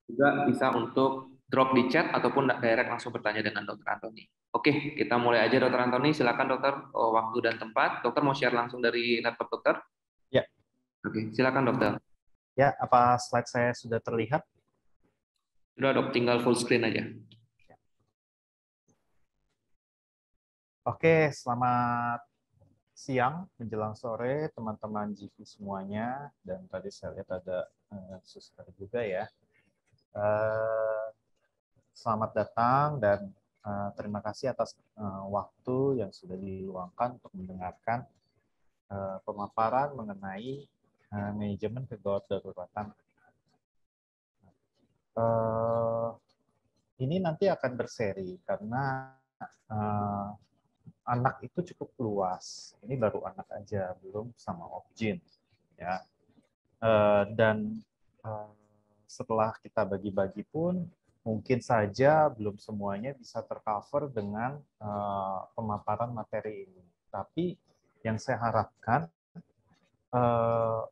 Juga bisa untuk drop di chat ataupun direct langsung bertanya dengan Dokter Antoni. Oke, kita mulai aja Dokter Antoni. Silakan Dokter, waktu dan tempat. Dokter mau share langsung dari laptop Dokter? Ya, Oke, silakan Dokter. ya, apa slide saya sudah terlihat? Sudah Dok, tinggal full screen aja. Oke, selamat siang menjelang sore teman-teman GP semuanya, dan tadi saya lihat ada suster juga ya. Selamat datang dan terima kasih atas waktu yang sudah diluangkan untuk mendengarkan pemaparan mengenai manajemen kegawat daruratan. Ini nanti akan berseri karena uh, anak itu cukup luas. Ini baru anak aja, belum sama objin, ya. Dan setelah kita bagi-bagi pun, mungkin saja belum semuanya bisa tercover dengan pemaparan materi ini. Tapi yang saya harapkan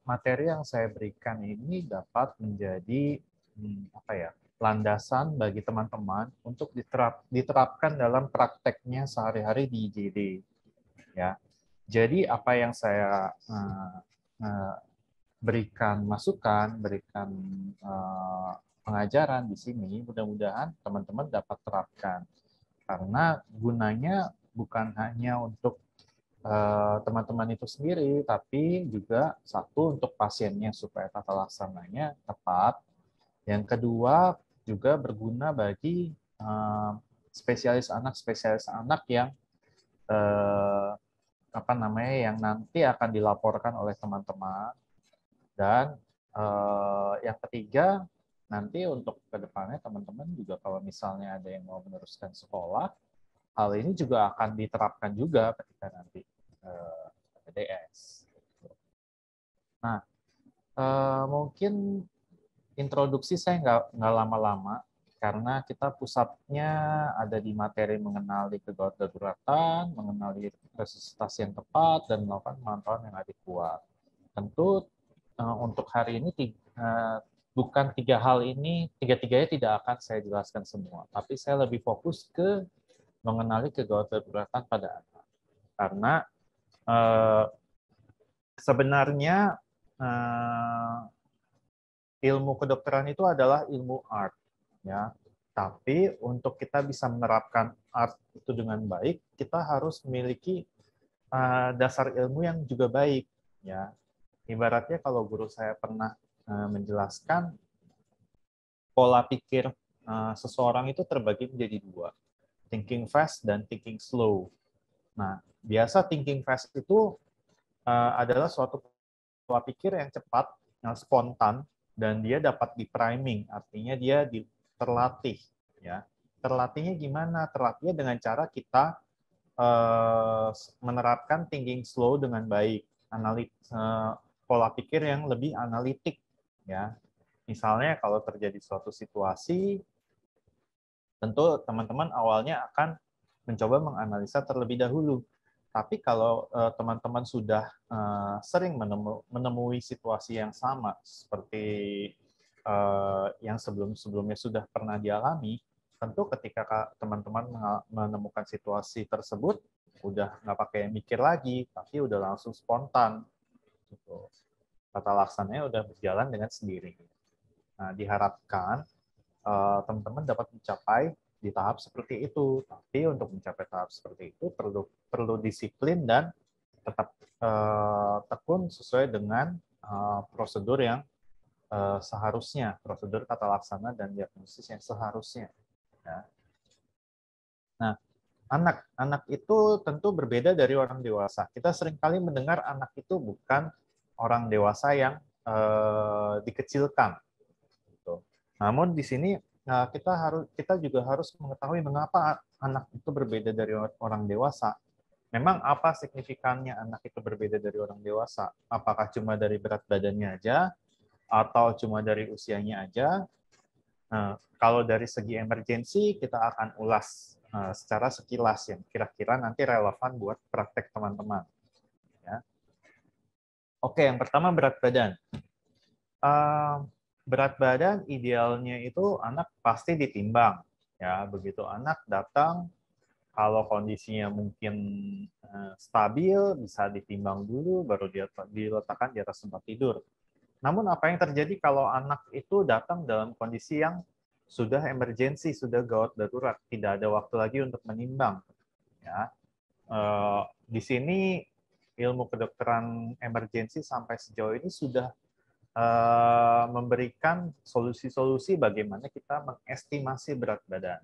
materi yang saya berikan ini dapat menjadi apa ya, landasan bagi teman-teman untuk diterapkan dalam prakteknya sehari-hari di IGD, ya. Jadi apa yang saya berikan masukan, berikan pengajaran di sini, mudah-mudahan teman-teman dapat terapkan, karena gunanya bukan hanya untuk teman-teman itu sendiri, tapi juga satu untuk pasiennya supaya tata laksananya tepat. Yang kedua juga berguna bagi spesialis anak yang apa namanya, yang nanti akan dilaporkan oleh teman-teman. Dan yang ketiga, nanti untuk kedepannya teman-teman juga kalau misalnya ada yang mau meneruskan sekolah, hal ini juga akan diterapkan juga ketika nanti PDS. Nah, mungkin introduksi saya nggak lama-lama, karena kita pusatnya ada di materi mengenali kegawat daruratan, mengenali resusitasi yang tepat, dan melakukan pemantauan yang adekuat. Tentu untuk hari ini bukan tiga hal ini, tiga-tiganya tidak akan saya jelaskan semua, tapi saya lebih fokus ke mengenali kegawat daruratan pada anak. Karena sebenarnya ilmu kedokteran itu adalah ilmu art, ya. Tapi untuk kita bisa menerapkan art itu dengan baik, kita harus memiliki dasar ilmu yang juga baik, ya. Ibaratnya kalau guru saya pernah menjelaskan, pola pikir seseorang itu terbagi menjadi dua, thinking fast dan thinking slow. Nah, biasa thinking fast itu adalah suatu pola pikir yang cepat, yang spontan, dan dia dapat di priming, artinya dia terlatih, ya. Terlatihnya gimana? Terlatihnya dengan cara kita menerapkan thinking slow dengan baik, pola pikir yang lebih analitik, ya. Misalnya kalau terjadi suatu situasi, tentu teman-teman awalnya akan mencoba menganalisa terlebih dahulu. Tapi kalau teman-teman sudah sering menemui situasi yang sama seperti yang sebelum-sebelumnya sudah pernah dialami, tentu ketika teman-teman menemukan situasi tersebut, udah nggak pakai mikir lagi, tapi udah langsung spontan. Gitu. Tata laksananya udah berjalan dengan sendirinya. Nah, diharapkan teman-teman dapat mencapai di tahap seperti itu. Tapi untuk mencapai tahap seperti itu perlu disiplin dan tetap tekun sesuai dengan prosedur yang seharusnya, prosedur tata laksana dan diagnosis yang seharusnya. Ya. Nah, anak itu tentu berbeda dari orang dewasa. Kita seringkali mendengar anak itu bukan orang dewasa yang dikecilkan. Gitu. Namun di sini kita juga harus mengetahui mengapa anak itu berbeda dari orang dewasa. Memang apa signifikannya anak itu berbeda dari orang dewasa? Apakah cuma dari berat badannya aja, atau cuma dari usianya aja? Nah, kalau dari segi emergensi, kita akan ulas secara sekilas yang kira-kira nanti relevan buat praktek teman-teman. Ya. Oke, yang pertama berat badan. berat badan idealnya itu anak pasti ditimbang. Ya, begitu anak datang, kalau kondisinya mungkin stabil, bisa ditimbang dulu, baru diletakkan di atas tempat tidur. Namun apa yang terjadi kalau anak itu datang dalam kondisi yang sudah emergensi, sudah gawat darurat, tidak ada waktu lagi untuk menimbang. Ya, di sini ilmu kedokteran emergensi sampai sejauh ini sudah memberikan solusi-solusi bagaimana kita mengestimasi berat badan.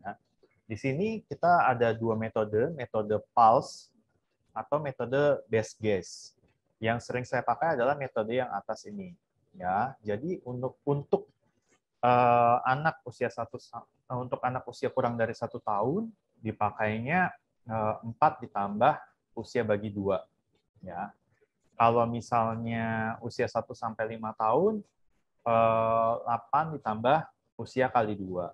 Ya. Di sini kita ada dua metode, metode PULSE atau metode best guess. Yang sering saya pakai adalah metode yang atas ini. Ya, jadi untuk anak usia untuk anak usia kurang dari 1 tahun dipakainya 4 ditambah usia bagi 2. Ya. Kalau misalnya usia 1-5 tahun, 8 ditambah usia kali 2.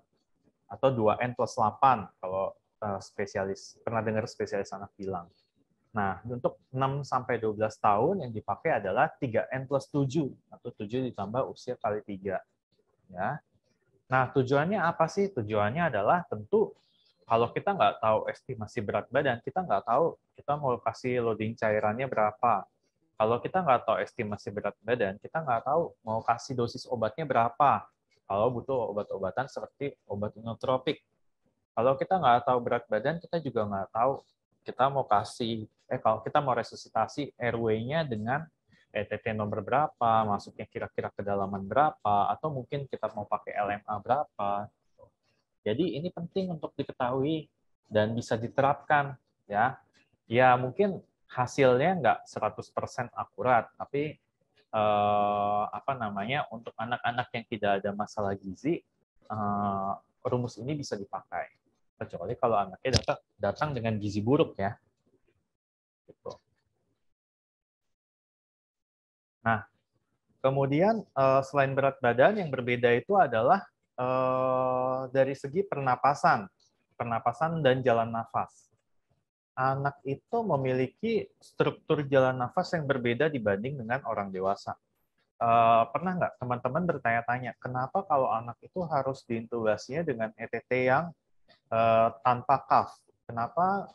Atau 2N plus 8, kalau spesialis, pernah dengar spesialis anak bilang. Nah, untuk 6-12 tahun yang dipakai adalah 3N plus 7, atau 7 ditambah usia kali 3. Ya. Nah, tujuannya apa sih? Tujuannya adalah tentu kalau kita nggak tahu estimasi berat badan, kita nggak tahu kita mau kasih loading cairannya berapa. Kalau kita nggak tahu estimasi berat badan, kita nggak tahu mau kasih dosis obatnya berapa. Kalau butuh obat-obatan seperti obat inotropik. Kalau kita nggak tahu berat badan, kita juga nggak tahu kita mau kalau kita mau resusitasi RW-nya dengan ETT nomor berapa, masuknya kira-kira kedalaman berapa, atau mungkin kita mau pakai LMA berapa. Jadi ini penting untuk diketahui dan bisa diterapkan, ya. Ya mungkin hasilnya nggak 100% akurat, tapi untuk anak-anak yang tidak ada masalah gizi, rumus ini bisa dipakai. Kecuali kalau anaknya datang dengan gizi buruk, ya. Gitu. Nah, kemudian selain berat badan, yang berbeda itu adalah dari segi pernapasan dan jalan nafas. Anak itu memiliki struktur jalan nafas yang berbeda dibanding dengan orang dewasa. Pernah nggak teman-teman bertanya-tanya, kenapa kalau anak itu harus diintubasinya dengan ETT yang tanpa cuff? Kenapa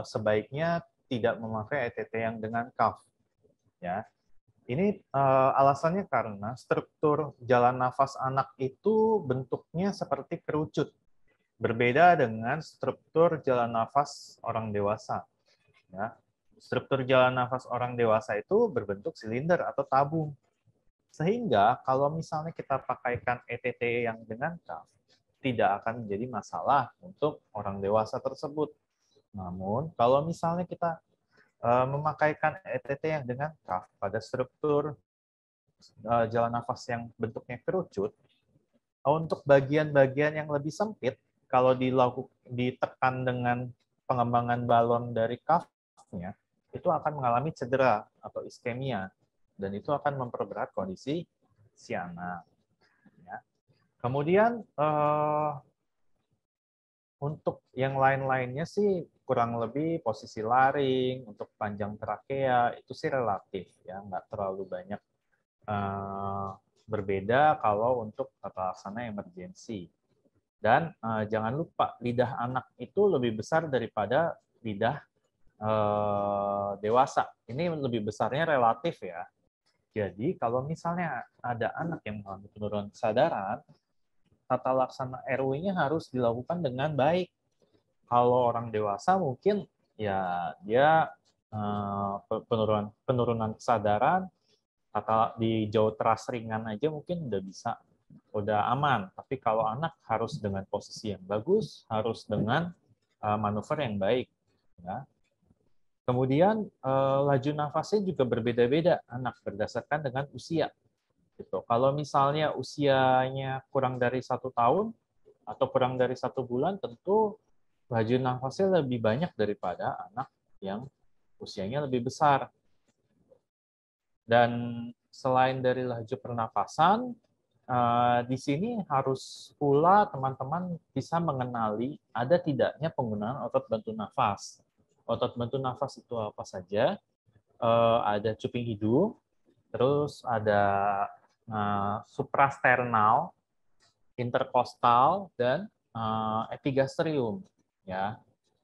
sebaiknya tidak memakai ETT yang dengan cuff? Ya, ini alasannya karena struktur jalan nafas anak itu bentuknya seperti kerucut. Berbeda dengan struktur jalan nafas orang dewasa. Ya. Struktur jalan nafas orang dewasa itu berbentuk silinder atau tabung. Sehingga kalau misalnya kita pakaikan ETT yang dengan cuff, tidak akan menjadi masalah untuk orang dewasa tersebut. Namun, kalau misalnya kita memakaikan ETT yang dengan cuff pada struktur jalan nafas yang bentuknya kerucut, untuk bagian-bagian yang lebih sempit, kalau ditekan dengan pengembangan balon dari cuff-nya, itu akan mengalami cedera atau iskemia, dan itu akan memperberat kondisi si anak. Ya. Kemudian untuk yang lain-lainnya sih kurang lebih posisi laring, untuk panjang trakea itu sih relatif, ya, nggak terlalu banyak berbeda kalau untuk tata laksana emergensi. Dan jangan lupa, lidah anak itu lebih besar daripada lidah dewasa. Ini lebih besarnya relatif, ya. Jadi kalau misalnya ada anak yang mengalami penurunan kesadaran, tata laksana RW-nya harus dilakukan dengan baik. Kalau orang dewasa mungkin ya dia penurunan kesadaran, di jauh teras ringan aja mungkin udah aman. Tapi kalau anak harus dengan posisi yang bagus, harus dengan manuver yang baik. Ya. Kemudian laju nafasnya juga berbeda-beda anak berdasarkan dengan usia. Gitu. Kalau misalnya usianya kurang dari 1 tahun atau kurang dari 1 bulan, tentu laju nafasnya lebih banyak daripada anak yang usianya lebih besar. Dan selain dari laju pernapasan, di sini harus pula teman-teman bisa mengenali ada tidaknya penggunaan otot bantu nafas. Otot bantu nafas itu apa saja? Ada cuping hidung, terus ada suprasternal, interkostal, dan epigastrium. Ya,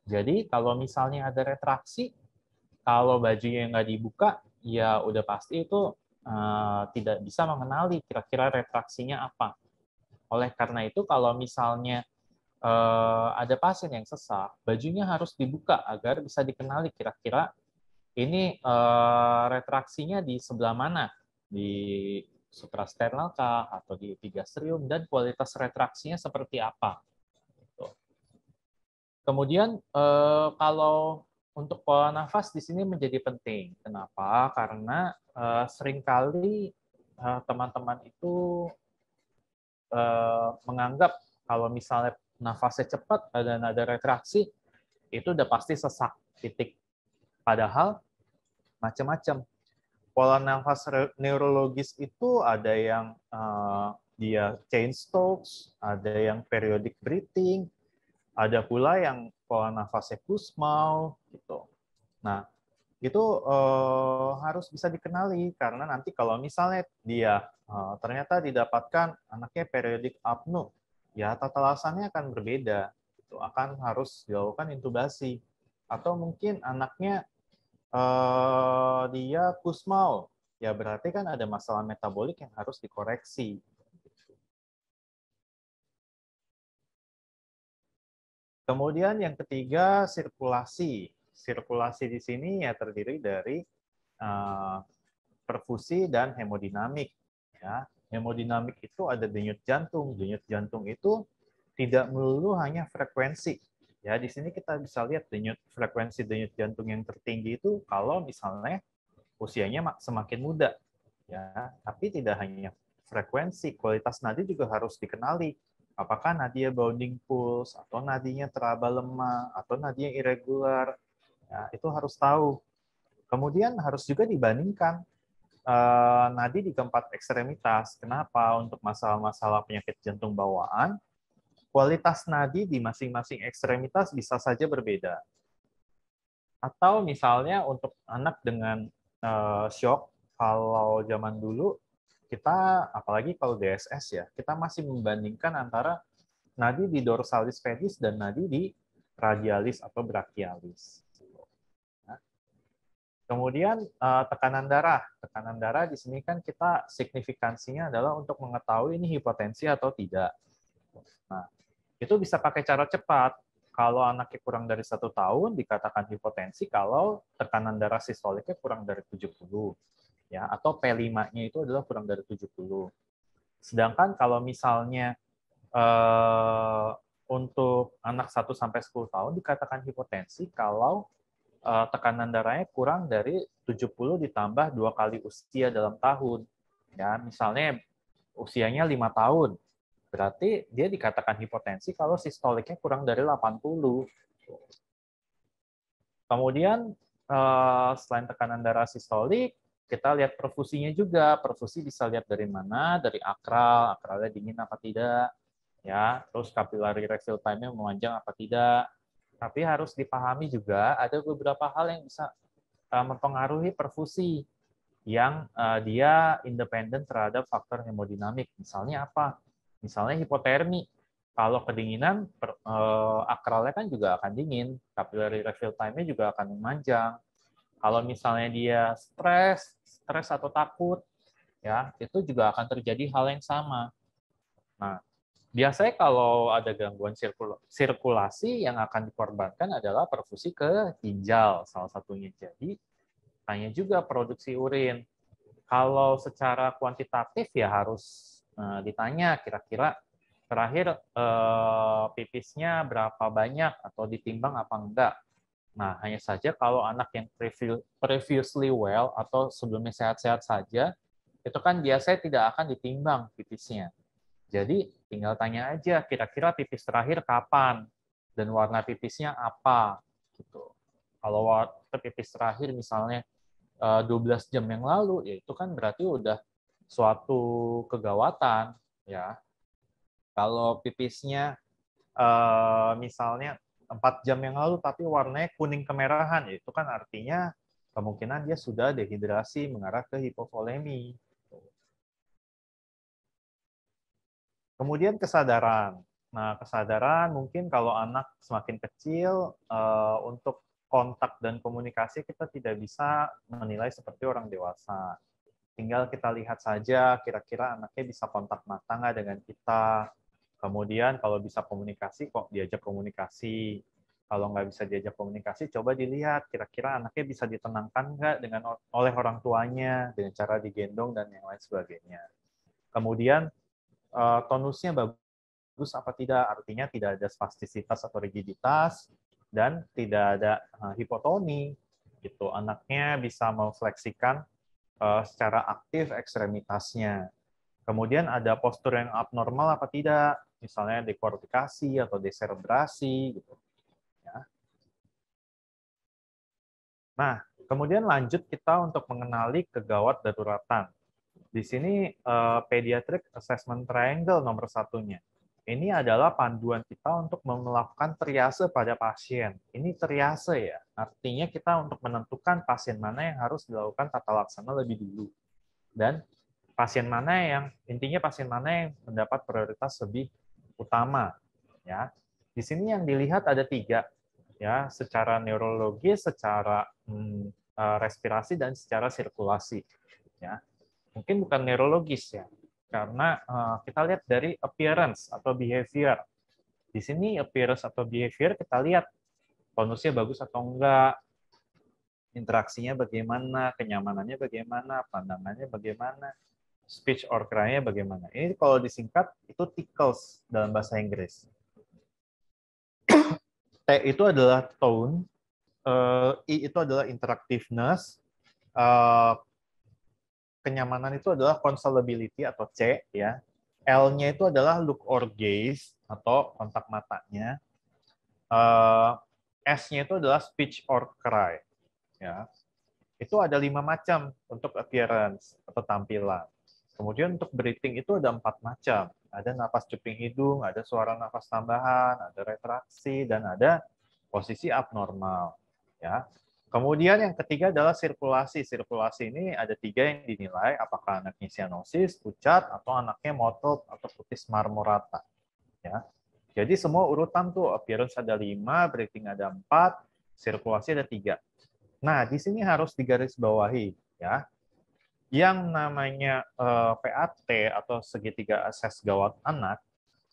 jadi kalau misalnya ada retraksi, kalau bajunya nggak dibuka, ya udah pasti itu tidak bisa mengenali kira-kira retraksinya apa. Oleh karena itu, kalau misalnya ada pasien yang sesak, bajunya harus dibuka agar bisa dikenali kira-kira ini retraksinya di sebelah mana, di suprasternal kah atau di epigastrium, dan kualitas retraksinya seperti apa. Kemudian kalau untuk pola nafas di sini menjadi penting. Kenapa? Karena seringkali teman-teman itu menganggap kalau misalnya nafasnya cepat dan ada retraksi, itu udah pasti sesak, titik. Padahal macam-macam. Pola nafas neurologis itu ada yang dia chain Stokes, ada yang periodic breathing, ada pula yang pola nafasnya Kussmaul gitu. Nah, itu harus bisa dikenali karena nanti kalau misalnya dia ternyata didapatkan anaknya periodic apnoe, ya tata laksananya akan berbeda. Itu akan harus dilakukan intubasi. Atau mungkin anaknya dia Kussmaul, ya berarti kan ada masalah metabolik yang harus dikoreksi. Kemudian yang ketiga, sirkulasi. Sirkulasi di sini ya terdiri dari perfusi dan hemodinamik. Ya, hemodinamik itu ada denyut jantung. Denyut jantung itu tidak melulu hanya frekuensi. Ya, di sini kita bisa lihat frekuensi denyut jantung yang tertinggi itu kalau misalnya usianya semakin muda. Ya, tapi tidak hanya frekuensi, kualitas nadi juga harus dikenali. Apakah nadinya bounding pulse, atau nadinya teraba lemah, atau nadinya irregular. Ya, itu harus tahu. Kemudian harus juga dibandingkan nadi di keempat ekstremitas. Kenapa? Untuk masalah-masalah penyakit jantung bawaan, kualitas nadi di masing-masing ekstremitas bisa saja berbeda. Atau misalnya untuk anak dengan shock, kalau zaman dulu kita, apalagi kalau DSS ya, kita masih membandingkan antara nadi di dorsalis pedis dan nadi di radialis atau brachialis. Kemudian tekanan darah. Tekanan darah di sini kan kita signifikansinya adalah untuk mengetahui ini hipotensi atau tidak. Nah, itu bisa pakai cara cepat. Kalau anaknya kurang dari 1 tahun dikatakan hipotensi kalau tekanan darah sistoliknya kurang dari 70. Ya, atau P5-nya itu adalah kurang dari 70. Sedangkan kalau misalnya untuk anak 1 sampai 10 tahun dikatakan hipotensi kalau tekanan darahnya kurang dari 70 ditambah 2 kali usia dalam tahun. Ya, misalnya usianya 5 tahun. Berarti dia dikatakan hipotensi kalau sistoliknya kurang dari 80. Kemudian selain tekanan darah sistolik, kita lihat perfusinya juga. Perfusi bisa lihat dari mana, dari akral, akralnya dingin apa tidak, ya. Terus capillary refill time-nya memanjang apa tidak. Tapi harus dipahami juga ada beberapa hal yang bisa mempengaruhi perfusi yang dia independen terhadap faktor hemodinamik. Misalnya apa? Misalnya hipotermi. Kalau kedinginan, akralnya kan juga akan dingin, capillary refill time-nya juga akan memanjang. Kalau misalnya dia stres atau takut, ya itu juga akan terjadi hal yang sama. Nah, biasanya kalau ada gangguan sirkulasi yang akan dikorbankan adalah perfusi ke ginjal salah satunya. Jadi tanya juga produksi urin. Kalau secara kuantitatif ya harus ditanya kira-kira terakhir pipisnya berapa banyak atau ditimbang apa enggak. Nah, hanya saja kalau anak yang previously well atau sebelumnya sehat-sehat saja, itu kan biasanya tidak akan ditimbang pipisnya. Jadi tinggal tanya aja kira-kira pipis terakhir kapan dan warna pipisnya apa gitu. Kalau waktu pipis terakhir misalnya 12 jam yang lalu, ya itu kan berarti udah suatu kegawatan ya. Kalau pipisnya misalnya 4 jam yang lalu tapi warnanya kuning kemerahan, ya itu kan artinya kemungkinan dia sudah dehidrasi mengarah ke hipovolemi. Kemudian kesadaran. Nah, kesadaran mungkin kalau anak semakin kecil, untuk kontak dan komunikasi kita tidak bisa menilai seperti orang dewasa. Tinggal kita lihat saja kira-kira anaknya bisa kontak mata nggak dengan kita. Kemudian kalau bisa komunikasi, kok diajak komunikasi. Kalau nggak bisa diajak komunikasi, coba dilihat kira-kira anaknya bisa ditenangkan nggak oleh orang tuanya dengan cara digendong dan yang lain sebagainya. Kemudian tonusnya bagus apa tidak, artinya tidak ada spastisitas atau rigiditas dan tidak ada hipotoni. Gitu. Anaknya bisa memfleksikan secara aktif ekstremitasnya. Kemudian ada postur yang abnormal apa tidak, misalnya dekortikasi atau deserebrasi gitu. Ya. Nah, kemudian lanjut kita untuk mengenali kegawat daruratan. Di sini Pediatric Assessment Triangle nomor satunya. Ini adalah panduan kita untuk melakukan triase pada pasien. Ini triase ya, artinya kita untuk menentukan pasien mana yang harus dilakukan tata laksana lebih dulu. Dan pasien mana yang, intinya pasien mana yang mendapat prioritas lebih utama. Ya. Di sini yang dilihat ada 3, ya, secara neurologis, secara respirasi, dan secara sirkulasi. Ya. Mungkin bukan neurologis ya, karena kita lihat dari appearance atau behavior. Di sini appearance atau behavior kita lihat tonusnya bagus atau enggak, interaksinya bagaimana, kenyamanannya bagaimana, pandangannya bagaimana, speech or cry-nya bagaimana. Ini kalau disingkat itu tickles dalam bahasa Inggris. T itu adalah tone, I itu adalah interactiveness, kenyamanan itu adalah consolability atau C ya. L-nya itu adalah look or gaze atau kontak matanya. S-nya itu adalah speech or cry ya. Itu ada 5 macam untuk appearance atau tampilan. Kemudian untuk breathing itu ada 4 macam. Ada napas cuping hidung, ada suara nafas tambahan, ada retraksi, dan ada posisi abnormal. Ya. Kemudian yang ketiga adalah sirkulasi. Sirkulasi ini ada 3 yang dinilai, apakah anaknya cyanosis, pucat, atau anaknya mottled atau putih marmorata. Ya. Jadi semua urutan tuh, appearance ada 5, breathing ada 4, sirkulasi ada 3. Nah, di sini harus digarisbawahi, ya. Yang namanya PAT atau segitiga akses gawat anak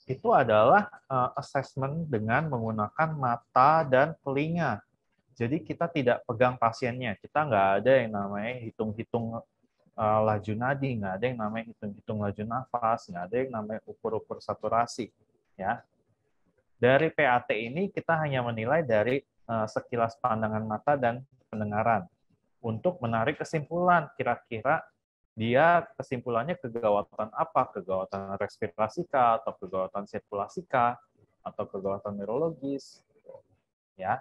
itu adalah assessment dengan menggunakan mata dan telinga. Jadi kita tidak pegang pasiennya, kita nggak ada yang namanya hitung-hitung laju nadi, nggak ada yang namanya hitung-hitung laju nafas, nggak ada yang namanya ukur-ukur saturasi. Ya, dari PAT ini kita hanya menilai dari sekilas pandangan mata dan pendengaran untuk menarik kesimpulan kira-kira dia kesimpulannya kegawatan apa, kegawatan respirasi kah, atau kegawatan sirkulasi kah, atau kegawatan neurologis, ya.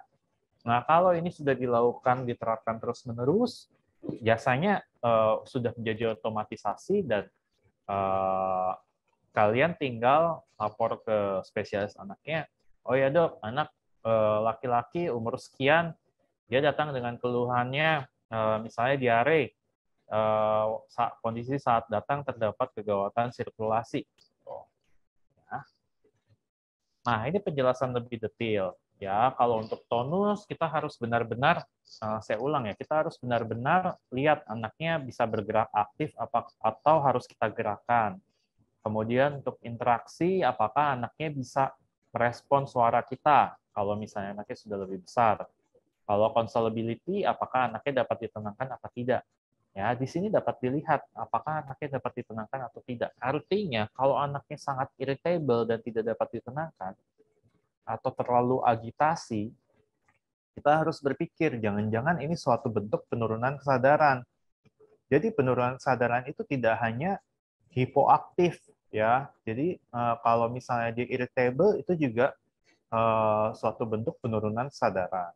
Nah, kalau ini sudah dilakukan, diterapkan terus-menerus, biasanya sudah menjadi otomatisasi dan kalian tinggal lapor ke spesialis anaknya, oh ya dok, anak laki-laki umur sekian, dia datang dengan keluhannya, misalnya diare, kondisi saat datang terdapat kegawatan sirkulasi. Nah, ini penjelasan lebih detail. Ya, kalau untuk tonus kita harus benar-benar, saya ulang ya, kita harus benar-benar lihat anaknya bisa bergerak aktif atau harus kita gerakan. Kemudian untuk interaksi, apakah anaknya bisa merespon suara kita kalau misalnya anaknya sudah lebih besar. Kalau consolability, apakah anaknya dapat ditenangkan atau tidak. Ya, di sini dapat dilihat apakah anaknya dapat ditenangkan atau tidak. Artinya, kalau anaknya sangat irritable dan tidak dapat ditenangkan, atau terlalu agitasi, kita harus berpikir, jangan-jangan ini suatu bentuk penurunan kesadaran. Jadi penurunan kesadaran itu tidak hanya hipoaktif, ya. Jadi kalau misalnya dia irritable, itu juga suatu bentuk penurunan kesadaran.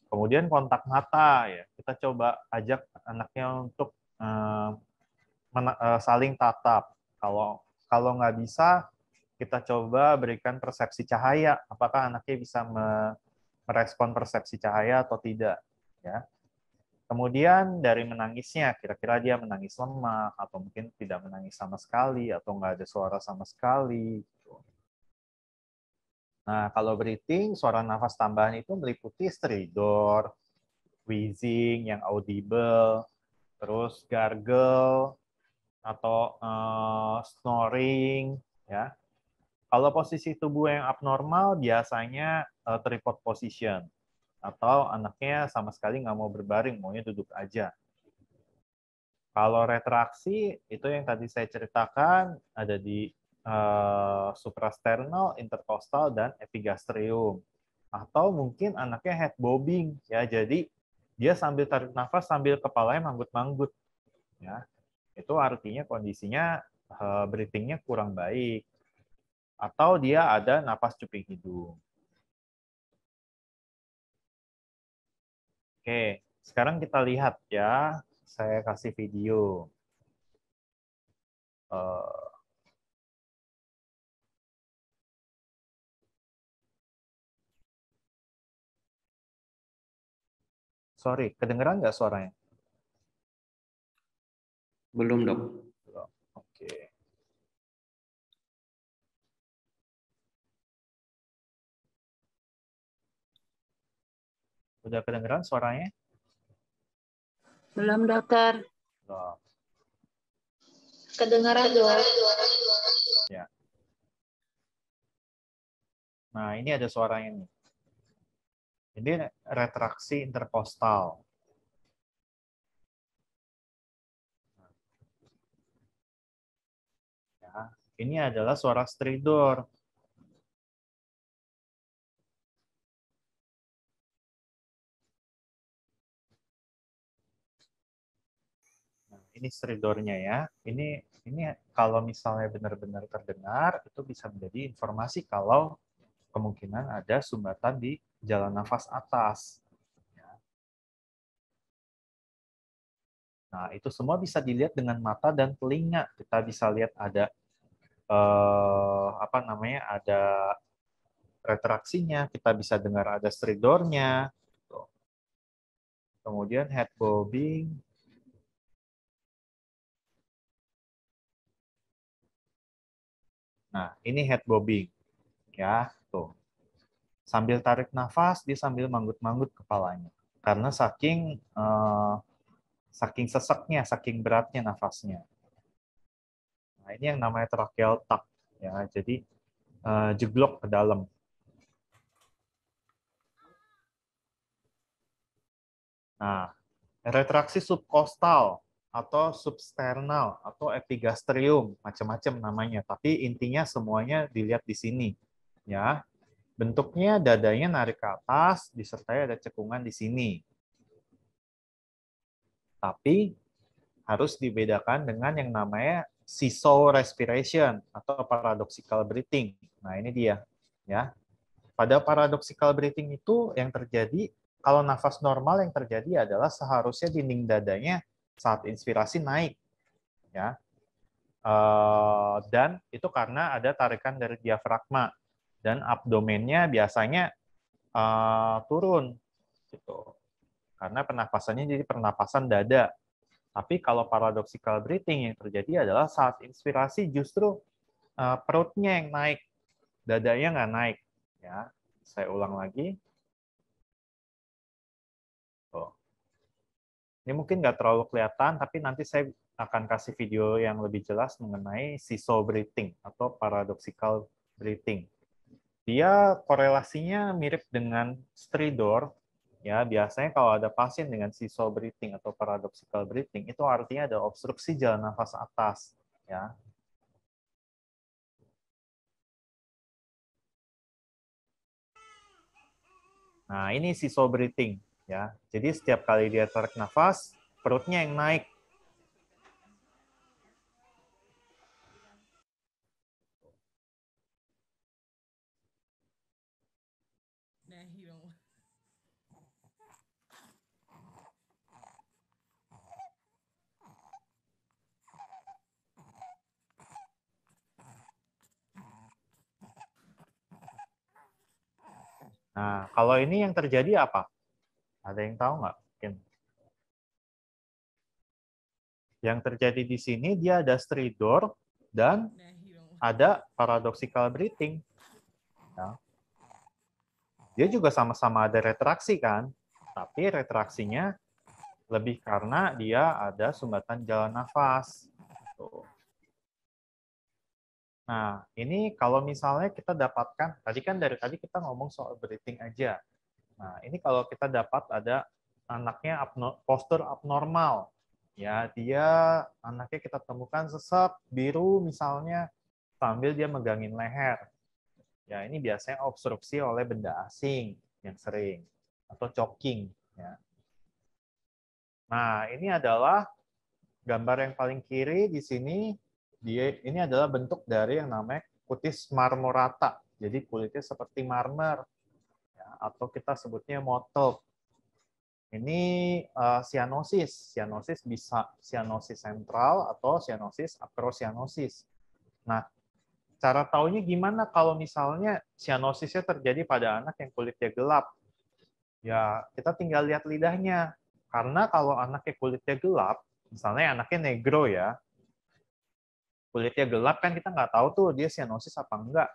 Kemudian kontak mata, ya, kita coba ajak anaknya untuk saling tatap. Kalau nggak bisa, kita coba berikan persepsi cahaya. Apakah anaknya bisa merespon persepsi cahaya atau tidak? Ya. Kemudian dari menangisnya, kira-kira dia menangis lemah, atau mungkin tidak menangis sama sekali, atau nggak ada suara sama sekali. Nah, kalau breathing, suara nafas tambahan itu meliputi stridor, wheezing yang audible, terus gargle, atau snoring, ya. Kalau posisi tubuh yang abnormal biasanya tripod position, atau anaknya sama sekali nggak mau berbaring, maunya duduk aja. Kalau retraksi itu yang tadi saya ceritakan ada di suprasternal, intercostal, dan epigastrium. Atau mungkin anaknya head bobbing, ya. Jadi dia sambil tarik nafas sambil kepalanya manggut-manggut, ya. Itu artinya kondisinya breathing-nya kurang baik. Atau dia ada napas cuping hidung. Oke, sekarang kita lihat ya. Saya kasih video. Sorry, kedengeran nggak suaranya? Belum, Dok. Oke. Udah kedengeran suaranya? Belum, dokter. Belum. Kedengaran, dok. Ya. Nah, ini ada suaranya nih. Ini retraksi interkostal. Ya, ini adalah suara stridor. Nah, ini stridornya ya. Ini kalau misalnya benar-benar terdengar, itu bisa menjadi informasi kalau kemungkinan ada sumbatan di jalan nafas atas. Nah, itu semua bisa dilihat dengan mata dan telinga. Kita bisa lihat ada ada retraksinya, kita bisa dengar ada stridornya. Kemudian head bobbing. Nah, ini head bobbing. Ya, tuh. Sambil tarik nafas, dia sambil manggut-manggut kepalanya. Karena saking seseknya, saking beratnya nafasnya. Nah, ini yang namanya tracheal tuck. Ya, jadi jeblok ke dalam. Nah, retraksi subkostal atau substernal atau epigastrium, macam-macam namanya. Tapi intinya semuanya dilihat di sini. Ya, bentuknya dadanya narik ke atas, disertai ada cekungan di sini. Tapi harus dibedakan dengan yang namanya seesaw respiration atau paradoxical breathing. Nah, ini dia. Ya, pada paradoxical breathing itu yang terjadi, kalau nafas normal yang terjadi adalah seharusnya dinding dadanya saat inspirasi naik, ya, dan itu karena ada tarikan dari diafragma dan abdomennya biasanya turun, gitu, karena pernapasannya jadi pernapasan dada. Tapi kalau paradoxical breathing yang terjadi adalah saat inspirasi justru perutnya yang naik, dadanya nggak naik, ya. Saya ulang lagi. Ini mungkin nggak terlalu kelihatan, tapi nanti saya akan kasih video yang lebih jelas mengenai seesaw breathing atau paradoxical breathing. Dia korelasinya mirip dengan stridor. Ya, biasanya kalau ada pasien dengan seesaw breathing atau paradoxical breathing, itu artinya ada obstruksi jalan nafas atas. Ya. Nah, ini seesaw breathing. Ya, jadi setiap kali dia tarik nafas, perutnya yang naik. Nah, kalau ini yang terjadi apa? Ada yang tahu nggak? Mungkin. Yang terjadi di sini dia ada stridor dan ada paradoxical breathing. Ya. Dia juga sama-sama ada retraksi kan, tapi retraksinya lebih karena dia ada sumbatan jalan nafas. Tuh. Nah, ini kalau misalnya kita dapatkan, tadi kan dari tadi kita ngomong soal breathing aja. Nah, ini kalau kita dapat ada anaknya postur abnormal, ya dia anaknya kita temukan sesek biru misalnya sambil dia megangin leher. Ya, ini biasanya obstruksi oleh benda asing yang sering atau choking. Ya. Nah, ini adalah gambar yang paling kiri di sini. Ini adalah bentuk dari yang namanya cutis marmorata. Jadi kulitnya seperti marmer, ya, atau kita sebutnya mottled. Ini cyanosis. Cyanosis bisa cyanosis sentral atau cyanosis acrocyanosis. Nah, cara taunya gimana kalau misalnya cyanosisnya terjadi pada anak yang kulitnya gelap? Ya, kita tinggal lihat lidahnya. Karena kalau anaknya kulitnya gelap, misalnya anaknya negro ya, kulitnya gelap kan kita nggak tahu tuh dia cyanosis apa enggak.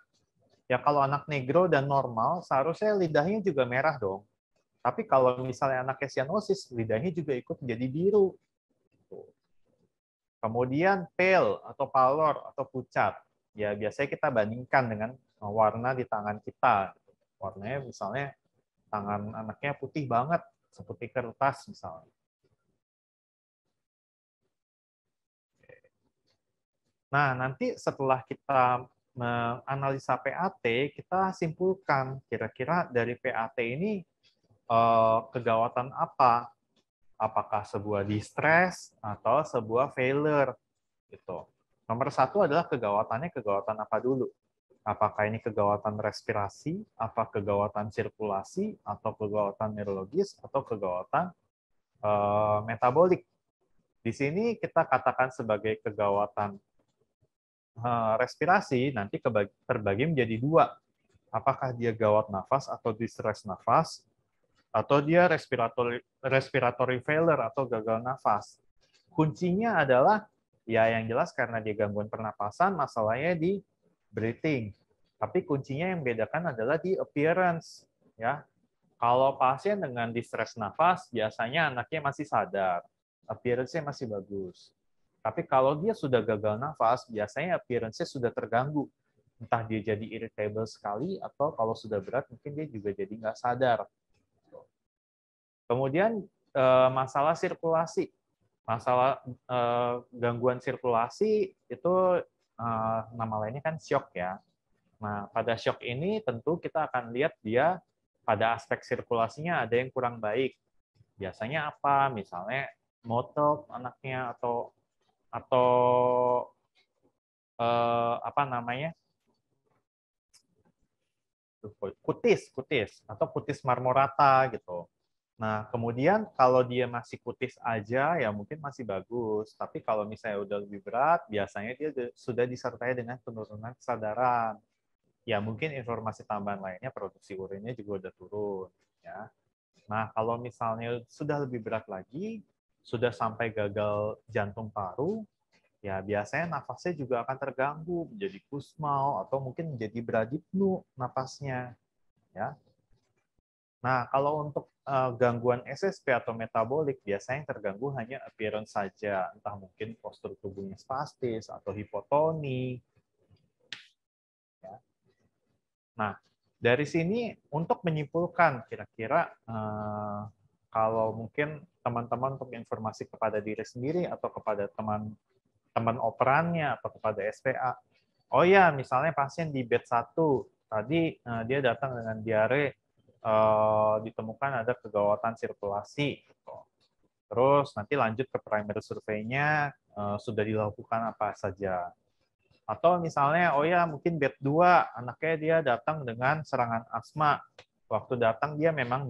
Ya kalau anak negro dan normal, seharusnya lidahnya juga merah dong. Tapi kalau misalnya anaknya cyanosis, lidahnya juga ikut menjadi biru. Kemudian pale atau pallor atau pucat. Ya biasanya kita bandingkan dengan warna di tangan kita. Warnanya misalnya tangan anaknya putih banget, seperti kertas misalnya. Nah, nanti setelah kita menganalisa PAT, kita simpulkan kira-kira dari PAT ini kegawatan apa? Apakah sebuah distress atau sebuah failure? Gitu. Nomor satu adalah kegawatannya kegawatan apa dulu? Apakah ini kegawatan respirasi, apa kegawatan sirkulasi, atau kegawatan neurologis, atau kegawatan metabolik? Di sini kita katakan sebagai kegawatan respirasi nanti terbagi menjadi dua. Apakah dia gawat nafas atau distress nafas, atau dia respiratory failure atau gagal nafas. Kuncinya adalah ya yang jelas karena dia gangguan pernapasan, masalahnya di breathing. Tapi kuncinya yang bedakan adalah di appearance. Ya, kalau pasien dengan distress nafas biasanya anaknya masih sadar, appearance-nya masih bagus. Tapi kalau dia sudah gagal nafas, biasanya appearance-nya sudah terganggu. Entah dia jadi irritable sekali, atau kalau sudah berat, mungkin dia juga jadi nggak sadar. Kemudian masalah sirkulasi. Masalah gangguan sirkulasi itu nama lainnya kan shock ya. Nah, pada shock ini tentu kita akan lihat dia pada aspek sirkulasinya ada yang kurang baik. Biasanya apa? Misalnya mottled anaknya atau apa namanya? kutis atau kutis marmorata gitu. Nah, kemudian kalau dia masih kutis aja ya mungkin masih bagus, tapi kalau misalnya udah lebih berat, biasanya dia sudah disertai dengan penurunan kesadaran. Ya mungkin informasi tambahan lainnya produksi urinnya juga udah turun ya. Nah, kalau misalnya sudah lebih berat lagi, sudah sampai gagal jantung paru, ya biasanya nafasnya juga akan terganggu, menjadi kusmau atau mungkin menjadi bradipnu nafasnya ya. Nah, kalau untuk gangguan SSP atau metabolik biasanya yang terganggu hanya appearance saja, entah mungkin postur tubuhnya spastis atau hipotoni. Ya. Nah, dari sini untuk menyimpulkan kira-kira kalau mungkin teman-teman untuk informasi kepada diri sendiri atau kepada teman operannya atau kepada SPA. Oh ya, misalnya pasien di bed 1 tadi dia datang dengan diare, ditemukan ada kegawatan sirkulasi. Terus nanti lanjut ke primary survey-nya sudah dilakukan apa saja. Atau misalnya, oh ya mungkin bed 2, anaknya dia datang dengan serangan asma. Waktu datang dia memang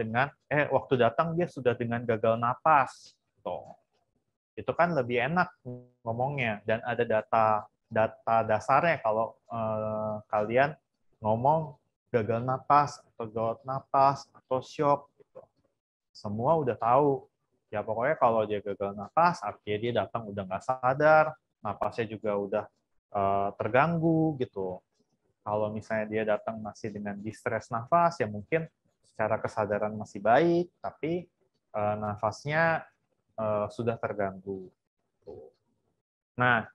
waktu datang dia sudah dengan gagal napas. Tuh. Itu kan lebih enak ngomongnya dan ada data dasarnya kalau kalian ngomong gagal napas atau gawat napas atau shock gitu. Semua udah tahu Ya pokoknya kalau dia gagal nafas, artinya dia datang udah nggak sadar, nafasnya juga udah terganggu gitu. Kalau misalnya dia datang masih dengan distress nafas, ya mungkin secara kesadaran masih baik, tapi nafasnya sudah terganggu. Nah,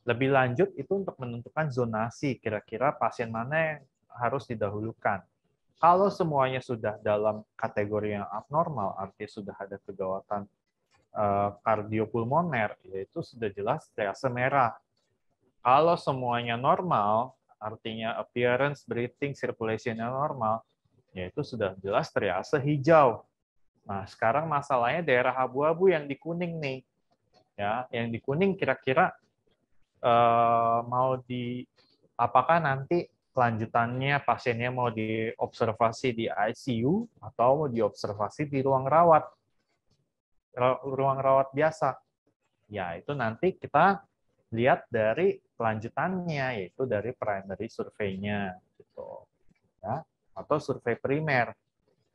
lebih lanjut itu untuk menentukan zonasi, kira-kira pasien mana yang harus didahulukan. Kalau semuanya sudah dalam kategori yang abnormal, artinya sudah ada kegawatan kardiopulmoner, yaitu sudah jelas triase merah. Kalau semuanya normal, artinya appearance, breathing, circulation-nya normal, yaitu sudah jelas triase hijau. Nah, sekarang masalahnya daerah abu-abu yang di kuning nih. Ya, yang di kuning kira-kira mau di apakah nanti kelanjutannya pasiennya mau diobservasi di ICU atau mau diobservasi di ruang rawat biasa. Ya, itu nanti kita lihat dari kelanjutannya, yaitu dari primary survei-nya gitu. Ya, atau survei primer.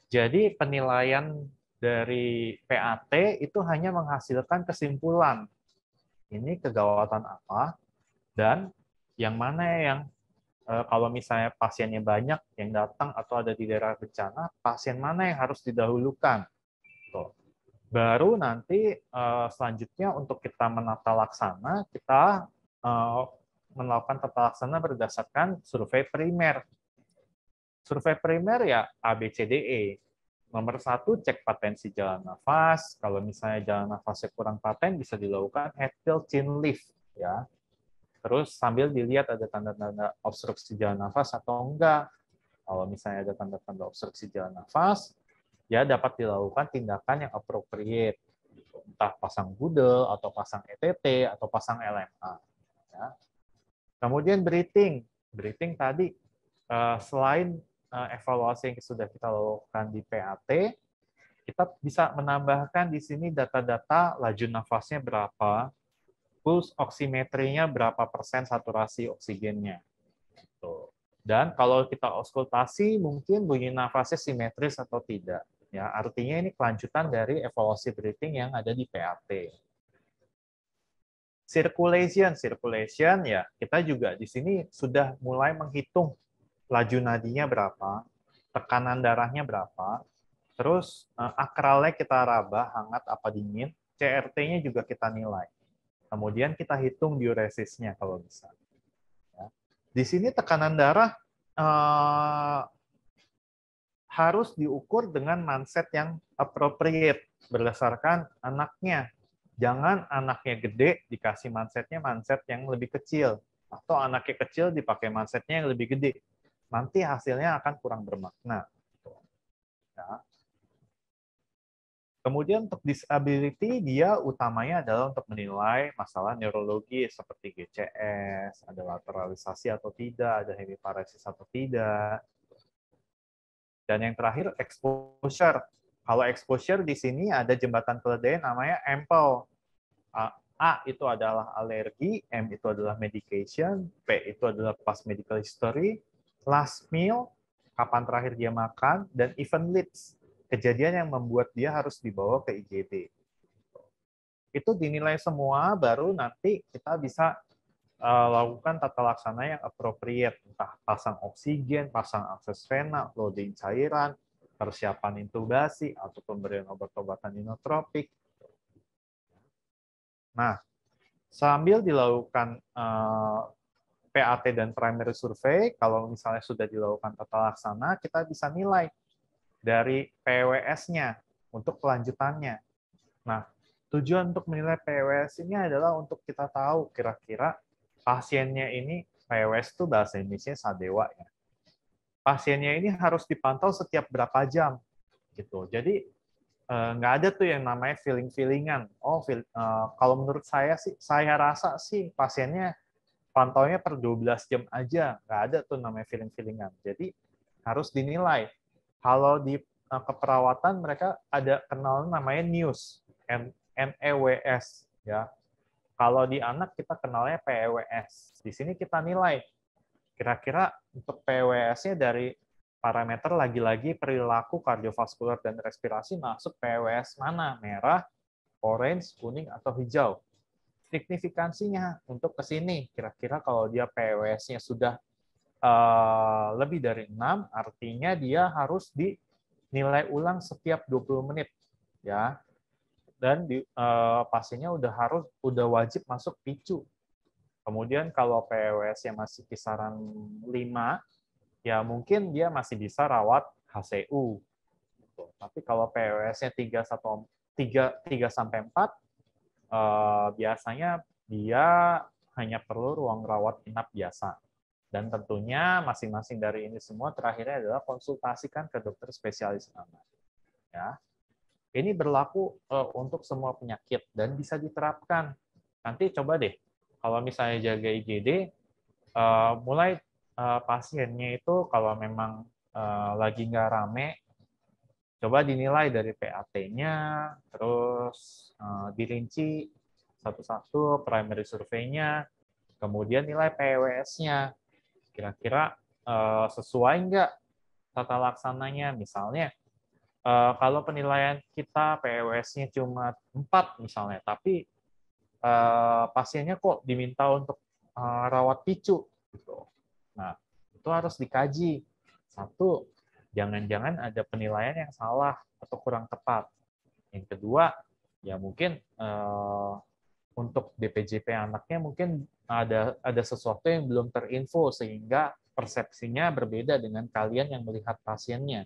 Jadi penilaian dari PAT itu hanya menghasilkan kesimpulan. Ini kegawatan apa dan yang mana yang kalau misalnya pasiennya banyak yang datang atau ada di daerah bencana, pasien mana yang harus didahulukan. Tuh. Baru nanti selanjutnya untuk kita menata laksana, kita melakukan tata laksana berdasarkan survei primer. Survei primer ya ABCDE. Nomor 1, cek patensi jalan nafas. Kalau misalnya jalan nafasnya kurang paten, bisa dilakukan Hatfield Chin Lift. Ya. Terus sambil dilihat ada tanda-tanda obstruksi jalan nafas atau enggak. Kalau misalnya ada tanda-tanda obstruksi jalan nafas, ya dapat dilakukan tindakan yang appropriate. Entah pasang budel, atau pasang ETT, atau pasang LMA. Ya. Kemudian breathing. Breathing tadi, selain evaluasi yang sudah kita lakukan di PAT, kita bisa menambahkan di sini data-data laju nafasnya berapa, pulse oximetrinya berapa persen saturasi oksigennya. Dan kalau kita auskultasi, mungkin bunyi nafasnya simetris atau tidak. Ya, artinya ini kelanjutan dari evaluasi breathing yang ada di PAT. Circulation ya kita juga di sini sudah mulai menghitung laju nadinya berapa, tekanan darahnya berapa, terus akralnya kita raba hangat apa dingin, CRT-nya juga kita nilai. Kemudian kita hitung diuresisnya kalau bisa. Ya. Di sini tekanan darah harus diukur dengan mindset yang appropriate berdasarkan anaknya. Jangan anaknya gede dikasih mindset yang lebih kecil, atau anaknya kecil dipakai mindsetnya yang lebih gede. Nanti hasilnya akan kurang bermakna. Ya. Kemudian untuk disability, dia utamanya adalah untuk menilai masalah neurologi seperti GCS, ada lateralisasi atau tidak, ada hemiparesis atau tidak. Dan yang terakhir, exposure. Kalau exposure di sini ada jembatan keledai namanya AMPLE. A itu adalah alergi, M itu adalah medication, P itu adalah past medical history, last meal, kapan terakhir dia makan, dan event leads, kejadian yang membuat dia harus dibawa ke IGD. Itu dinilai semua, baru nanti kita bisa lakukan tata laksana yang appropriate, entah pasang oksigen, pasang akses vena, loading cairan, persiapan intubasi, atau pemberian obat-obatan inotropik. Nah, sambil dilakukan PAT dan primary survey, kalau misalnya sudah dilakukan tata laksana, kita bisa nilai dari PWS-nya untuk kelanjutannya. Nah, tujuan untuk menilai PWS ini adalah untuk kita tahu kira-kira pasiennya ini, PWS itu bahasa Indonesia sadewa ya. Pasiennya ini harus dipantau setiap berapa jam gitu. Jadi nggak ada tuh yang namanya feeling-feelingan. Kalau menurut saya sih, saya rasa sih pasiennya pantaunya per 12 jam aja. Nggak ada tuh namanya feeling-feelingan. Jadi harus dinilai. Kalau di keperawatan mereka ada kenal namanya NEWS, NEWS ya. Kalau di anak kita kenalnya PEWS. Di sini kita nilai kira-kira untuk PEWS-nya dari parameter lagi-lagi perilaku kardiovaskular dan respirasi masuk PEWS mana? Merah, orange, kuning, atau hijau. Signifikansinya untuk ke sini, kira-kira kalau dia PWS-nya sudah lebih dari 6, artinya dia harus dinilai ulang setiap 20 menit. Ya. Dan pasiennya udah wajib masuk PICU. Kemudian kalau PWS-nya masih kisaran 5, ya mungkin dia masih bisa rawat HCU. Tapi kalau PWS-nya 3 sampai 4, biasanya dia hanya perlu ruang rawat inap biasa. Dan tentunya masing-masing dari ini semua terakhirnya adalah konsultasikan ke dokter spesialis anak. Ya. Ini berlaku untuk semua penyakit dan bisa diterapkan. Nanti coba deh, kalau misalnya jaga IGD, mulai pasiennya itu kalau memang lagi nggak rame, coba dinilai dari PAT-nya, terus dirinci satu-satu primary survey-nya, kemudian nilai PWS-nya. Kira-kira sesuai nggak tata laksananya? Misalnya, kalau penilaian kita PWS-nya cuma 4 misalnya, tapi pasiennya kok diminta untuk rawat PICU. Gitu. Nah, itu harus dikaji. Satu, jangan-jangan ada penilaian yang salah atau kurang tepat. Yang kedua, ya mungkin untuk DPJP anaknya mungkin ada sesuatu yang belum terinfo sehingga persepsinya berbeda dengan kalian yang melihat pasiennya.